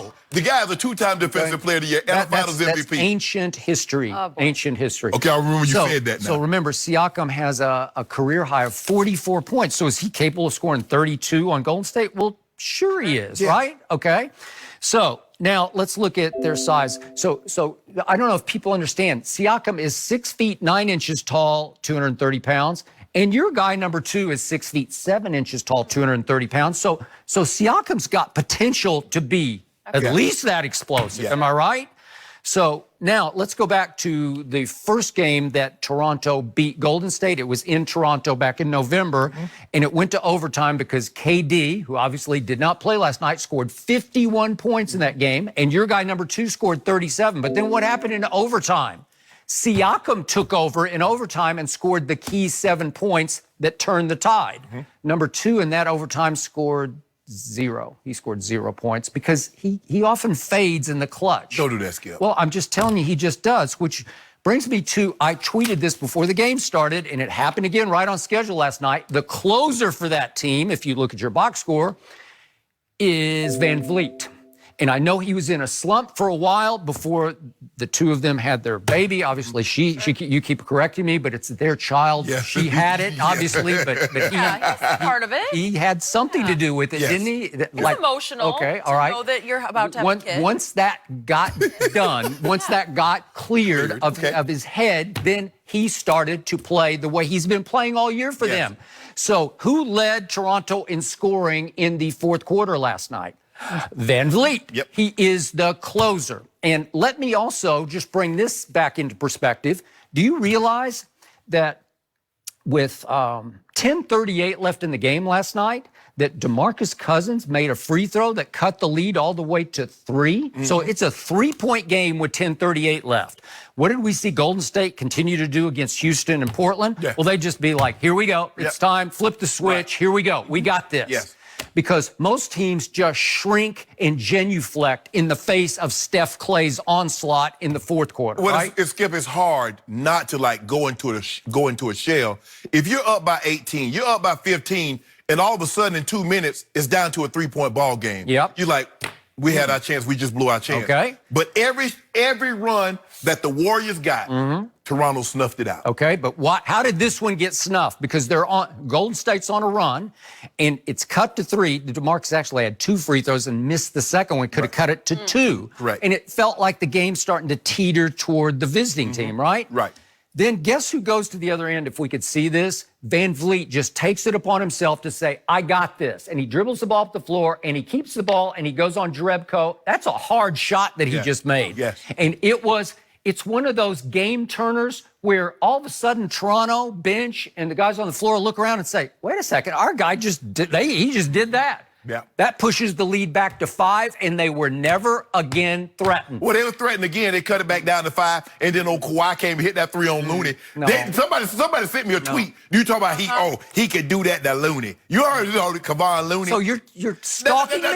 No, the guy is a two-time defensive player of the year and a Finals MVP. That's ancient history. Ancient history. Okay, I remember you said that now. So remember, Siakam has a career high of 44 points. So is he capable of scoring 32 on Golden State? Well, sure he is, right? Okay. So now let's look at their size. So I don't know if people understand. Siakam is 6 feet 9 inches tall, 230 pounds. And your guy number 2 is 6 feet 7 inches tall, 230 pounds. So Siakam's got potential to be at least that explosive. Am I right? So now let's go back to the first game that Toronto beat Golden State. It was in Toronto back in November, and it went to overtime because KD, who obviously did not play last night, scored 51 points in that game, and your guy number 2 scored 37. But then what happened in overtime? Siakam took over in overtime and scored the key 7 points that turned the tide. Number 2 in that overtime scored 0. He scored 0 points because he often fades in the clutch. Don't do that, Skip. Well, I'm just telling you, he just does, which brings me to, I tweeted this before the game started, and it happened again right on schedule last night. The closer for that team, if you look at your box score, is Van Vliet. And I know he was in a slump for a while before the two of them had their baby. Obviously, you keep correcting me, but it's their child. Yeah. She had it, obviously, but he's part of it. He had something to do with it, didn't he? It's emotional. Okay, all right. To know that you're about to have a kid. Once that got done, once that got cleared of his head, then he started to play the way he's been playing all year for them. So who led Toronto in scoring in the fourth quarter last night? Van Vliet. He is the closer. And let me also just bring this back into perspective. Do you realize that with 10:38 left in the game last night, that DeMarcus Cousins made a free throw that cut the lead all the way to 3? So it's a 3-point game with 10:38 left. What did we see Golden State continue to do against Houston and Portland? Well, they'd just be like, here we go. It's time. Flip the switch. Here we go. We got this. Because most teams just shrink and genuflect in the face of Steph Clay's onslaught in the fourth quarter, right? Skip, it's hard not to go into a shell. If you're up by 18, you're up by 15, and all of a sudden in 2 minutes, it's down to a 3-point ball game. You're like, we had our chance, we just blew our chance. But every run that the Warriors got, Toronto snuffed it out. But how did this one get snuffed? Because Golden State's on a run, and it's cut to 3. DeMarcus actually had 2 free throws and missed the second one. Could have cut it to 2. And it felt like the game's starting to teeter toward the visiting team, right? Then guess who goes to the other end, if we could see this? Van Vliet just takes it upon himself to say, I got this. And he dribbles the ball up the floor, and he keeps the ball, and he goes on Jerebko. That's a hard shot that he just made. And it's one of those game turners where all of a sudden Toronto bench and the guys on the floor look around and say, wait a second, our guy he just did that. That pushes the lead back to 5, and they were never again threatened. Well, they were threatened again. They cut it back down to 5, and then old Kawhi came and hit that 3 on Looney. Somebody sent me a tweet. You talk about he could do that to Looney. You already know Kevon Looney. So you're stalking me?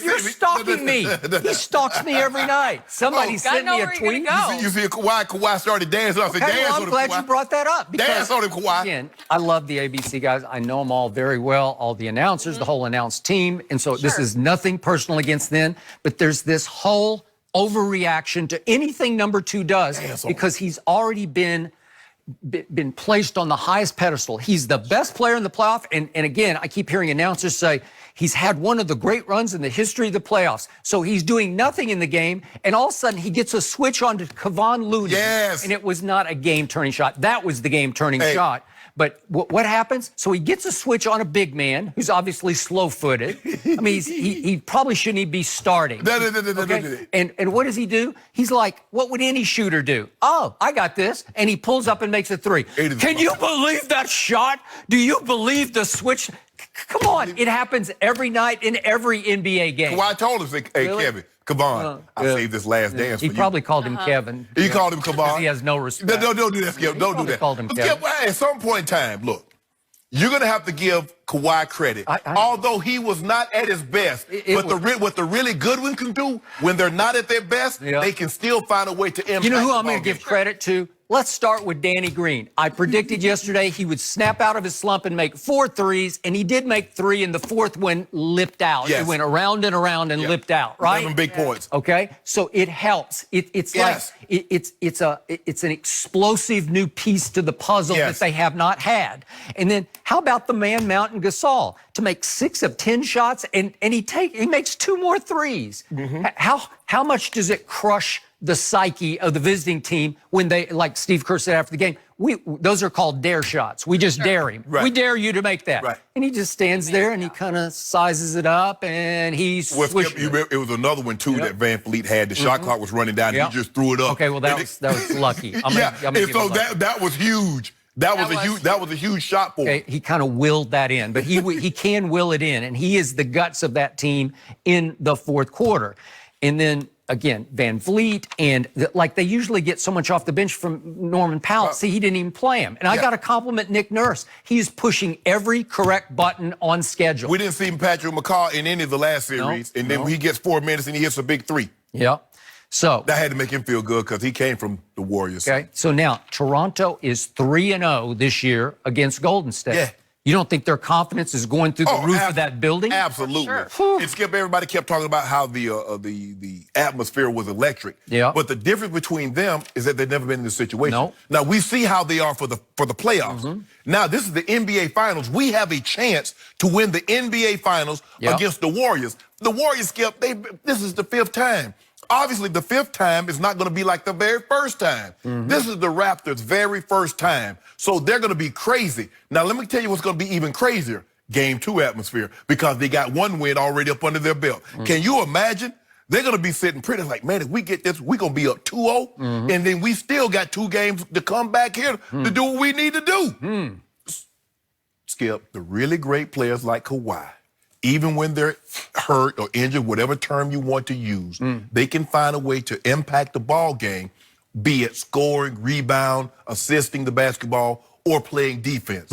You're stalking me. He stalks me every night. Somebody sent me a tweet. You see Kawhi started dancing. I said, dance on him, I'm glad you brought that up. Dance on him, Kawhi. Again, I love the ABC guys. I know them all very well, all the announcers, the whole announced team. And so this is nothing personal against them, but there's this whole overreaction to anything number 2 does because he's already been placed on the highest pedestal. He's the best player in the playoff. And again, I keep hearing announcers say he's had one of the great runs in the history of the playoffs. So he's doing nothing in the game, and all of a sudden he gets a switch on to Kevon Looney. And it was not a game-turning shot. That was the game-turning shot. But what happens? So he gets a switch on a big man who's obviously slow-footed. I mean, he probably shouldn't even be starting. And what does he do? He's like, what would any shooter do? Oh, I got this. And he pulls up and makes a 3. Can you believe that shot? Do you believe the switch? Come on. It happens every night in every NBA game. Kawhi told us, hey, Kevin, Kevon, I saved this last dance for you. He probably called him Kevin. He called him Kevon? He has no respect. Don't do that, Skip. Don't do that. Called him Kevin. At some point in time, look, you're going to have to give Kawhi credit. Although he was not at his best, what the really good ones can do, when they're not at their best, they can still find a way to impact. You know who I'm going to give credit to? let's start with Danny Green. I predicted yesterday he would snap out of his slump and make 4 threes, and he did make 3, and the 4th one lipped out. Yes. It went around and around and lipped out, right? 7 big points. Okay, so it helps. It's like it's an explosive new piece to the puzzle that they have not had. And then how about the man Mountain Gasol to make 6 of 10 shots and he makes 2 more threes? How much does it crush the psyche of the visiting team when they, like Steve Kerr said after the game, those are called dare shots. We just dare him. Right. We dare you to make that. Right. And he just stands there and he kind of sizes it up and he's it was another one too that Van Fleet had. The shot clock was running down and he just threw it up. Okay, well that was lucky. I'm gonna give so him lucky. that was huge. That was a huge shot for him. He kind of willed that in, but he can will it in, and he is the guts of that team in the 4th quarter. And then again, Van Vliet, and like they usually get so much off the bench from Norman Powell. See, he didn't even play him. And I got to compliment Nick Nurse. He's pushing every correct button on schedule. We didn't see Patrick McCaw in any of the last series, and then he gets 4 minutes and he hits a big 3. Yeah. So that had to make him feel good because he came from the Warriors. Okay. So now Toronto is 3-0 this year against Golden State. Yeah. You don't think their confidence is going through the roof of that building? Absolutely. Sure. And Skip, everybody kept talking about how the atmosphere was electric. Yeah. But the difference between them is that they've never been in this situation. No. Now we see how they are for the playoffs. Now this is the NBA Finals. We have a chance to win the NBA Finals against the Warriors. The Warriors, Skip, this is the 5th time. Obviously, the 5th time is not going to be like the very first time. This is the Raptors' very first time. So they're going to be crazy. Now, let me tell you what's going to be even crazier. Game 2 atmosphere, because they got 1 win already up under their belt. Can you imagine? They're going to be sitting pretty like, man, if we get this, we're going to be up 2-0. And then we still got 2 games to come back here to do what we need to do. Skip, the really great players like Kawhi, even when they're hurt or injured, whatever term you want to use, they can find a way to impact the ball game, be it scoring, rebound, assisting the basketball, or playing defense.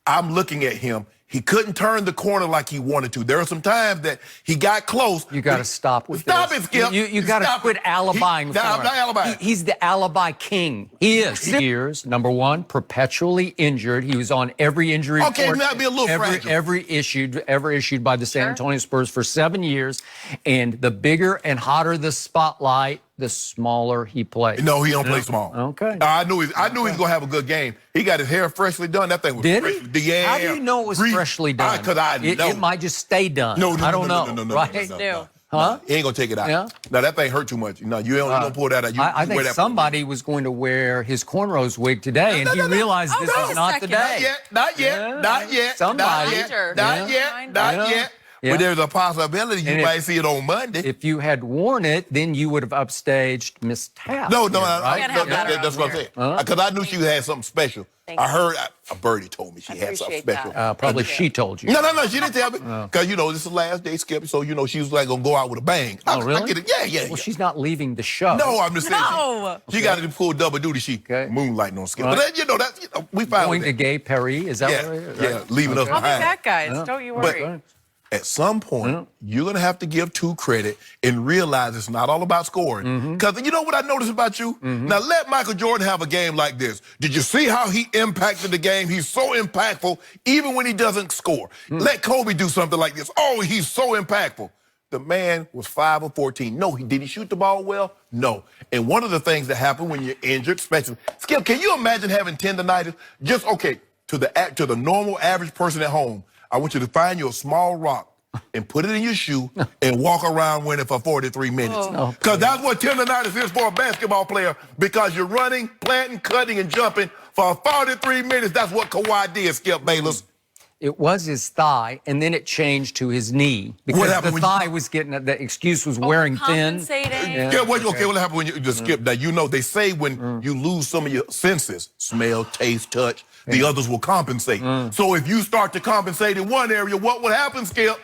I'm looking at him. He couldn't turn the corner like he wanted to. There are some times that he got close. You got to stop with Stop this. it, Skip. You got to quit alibying for him. I'm not alibying. He's the alibi king. He is. Years, number 1, perpetually injured. He was on every injury report. Okay, might be a little fragile. Ever issued by the San Antonio Spurs for 7 years. And the bigger and hotter the spotlight, the smaller he plays. No, he don't play small. Okay. I knew he was gonna have a good game. He got his hair freshly done. That thing was freshly. Yeah. How do you know it was freshly done? Because I know. It might just stay done. No, I don't know. Right? No. Huh? He ain't gonna take it out. Yeah. No, that thing hurt too much. No, you don't pull that out. I think somebody was going to wear his cornrows wig today, and he realized this is not the day. Not yet. Somebody. Not yet. But there's a possibility you might see it on Monday. If you had worn it, then you would have upstaged Miss Taft. No, that's what I'm saying. Because I knew she had something special. I heard a birdie told me she had something special. Probably she told you. No, she didn't tell me. Because, this is the last day, Skip, so, she was like going to go out with a bang. Oh, really? I get it. Yeah. Well, she's not leaving the show. No, I'm just saying. No. She got to pull double duty. She moonlighting on Skip. But then, we found going to Gay Perry, is that what it is? Yeah, leaving us I'll be behind. back, guys. Don't you worry. At some point, you're going to have to give 2 credit and realize it's not all about scoring. Because you know what I noticed about you? Now, let Michael Jordan have a game like this. Did you see how he impacted the game? He's so impactful, even when he doesn't score. Let Kobe do something like this. Oh, he's so impactful. The man was 5 of 14. No, did he shoot the ball well? No. And one of the things that happen when you're injured, especially, Skip, can you imagine having tendonitis? Just, to the normal average person at home, I want you to find you a small rock and put it in your shoe and walk around with it for 43 minutes. Because that's what tendonitis is for a basketball player, because you're running, planting, cutting, and jumping for 43 minutes. That's what Kawhi did, Skip Bayless. It was his thigh, and then it changed to his knee. Because the thigh was getting, the excuse was wearing thin. Compensating. What happened when you just skip that? They say when you lose some of your senses, smell, taste, touch, the others will compensate. So if you start to compensate in one area, what would happen, Skip?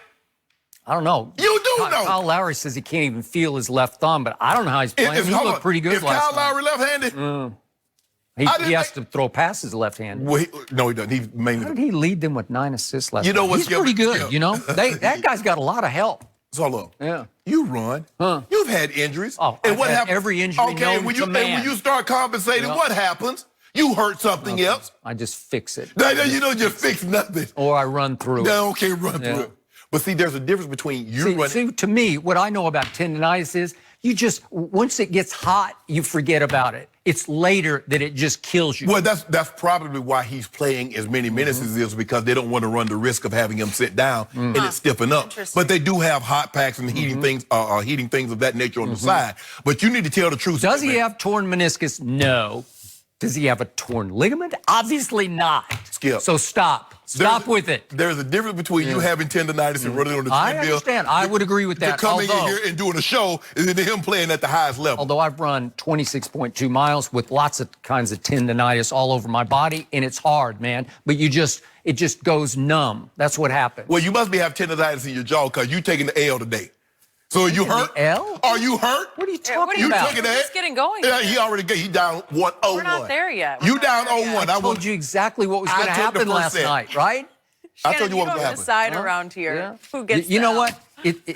I don't know. You do know. Kyle Lowry says he can't even feel his left thumb, but I don't know how he's playing. He looked pretty good last Kyle night. Lowry left-handed? He has to throw passes left-handed. Well, no, he doesn't. He mainly. How did he lead them with 9 assists last night? You know what? He's pretty good, That guy's got a lot of help. So look, Yeah. you run. You've had injuries. Oh, and I've what had happens? every injury Okay, known when to you man. and when you start compensating, what happens? You hurt something else. I just fix it. No, you don't just fix nothing. Or I run through it. No, okay, run through it. But see, there's a difference between you running. See, to me, what I know about tendonitis is you just, once it gets hot, you forget about it. It's later that it just kills you. Well, that's probably why he's playing as many minutes as he is, because they don't want to run the risk of having him sit down and it stiffen up. But they do have hot packs and heating things of that nature on the side. But you need to tell the truth. Does he have torn meniscus? No. Does he have a torn ligament? Obviously not. Skip. So stop. Stop with it. There's a difference between you having tendonitis and running on the treadmill. I understand. I would agree with that. To coming in here and doing a show and then him playing at the highest level. Although I've run 26.2 miles with lots of kinds of tendonitis all over my body, and it's hard, man. But it just goes numb. That's what happened. Well, you must be having tendonitis in your jaw because you taking the L today. So are you hurt? The L? Are you hurt? What are you talking you about? taking We're that? just getting going. Yeah, he down 1-0-1. We're not there yet. You down 0-1. I told you exactly what was going to happen last night, right? I told you what was going to happen. Decide around here who gets You know what?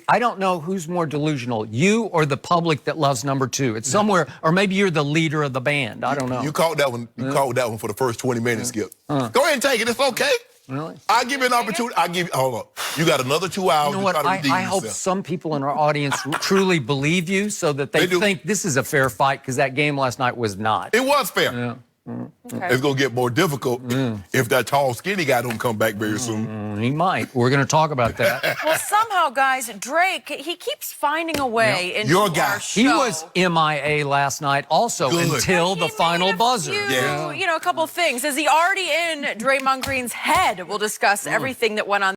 I don't know who's more delusional, you or the public that loves number 2. It's somewhere, or maybe you're the leader of the band. I don't know. You called that one. You called that one for the first 20 minutes, Skip. Go ahead and take it. It's okay. Really? I'll give you an opportunity. Hold on. You got another 2 hours You know what? to try to redeem I hope yourself. some people in our audience truly believe you so that they think this is a fair fight, because that game last night was not. It was fair. Yeah. Okay. It's going to get more difficult if that tall, skinny guy don't come back very soon. He might. We're going to talk about that. Well, somehow, guys, Drake, he keeps finding a way into Your guy. our show. He was MIA last night also until the final buzzer. You know, a couple of things. Is he already in Draymond Green's head? We'll discuss everything that went on.